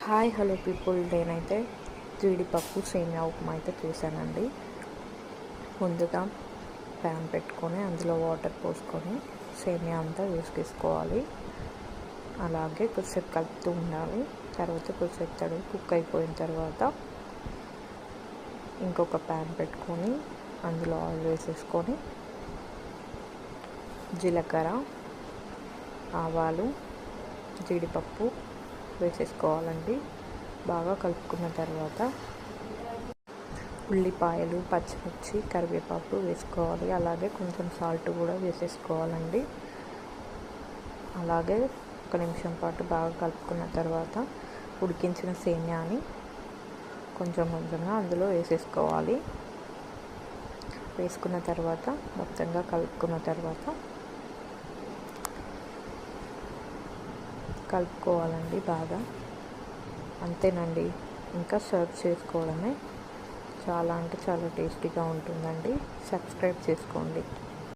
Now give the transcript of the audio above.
Hi hello people, నేనైతే జీడిపప్పు సేమియా ఉప్మా అయితే చేశానండి. ముందుగా ప్యాన్ పెట్టుకొని అందులో వాటర్ పోసుకొని సేమియా అంతా వేసుకోవాలి. అలాగే కొద్దిసేపు కలుపుతూ ఉండాలి. తర్వాత కొద్దిసేపు తడి కుక్ అయిపోయిన తర్వాత ఇంకొక ప్యాన్ పెట్టుకొని అందులో ఆయిల్ వేసేసుకొని జీలకర్ర, ఆవాలు, జీడిపప్పు వేసేసుకోవాలండి. బాగా కలుపుకున్న తర్వాత ఉల్లిపాయలు, పచ్చిమిర్చి, కరివేపాకు వేసుకోవాలి. అలాగే కొంచెం సాల్ట్ కూడా వేసేసుకోవాలండి. అలాగే 1 నిమిషం పాటు బాగా కలుపుకున్న తర్వాత ఉడికించిన సేమియాని కొంచెం కొంచెంగా అందులో వేసేసుకోవాలి. వేసుకున్న తర్వాత మొత్తంగా కలుపుకున్న తర్వాత కలుపుకోవాలండి బాగా. అంతేనండి, ఇంకా సర్వ్ చేసుకోవడమే. చాలా అంటే చాలా టేస్టీగా ఉంటుందండి. సబ్స్క్రైబ్ చేసుకోండి.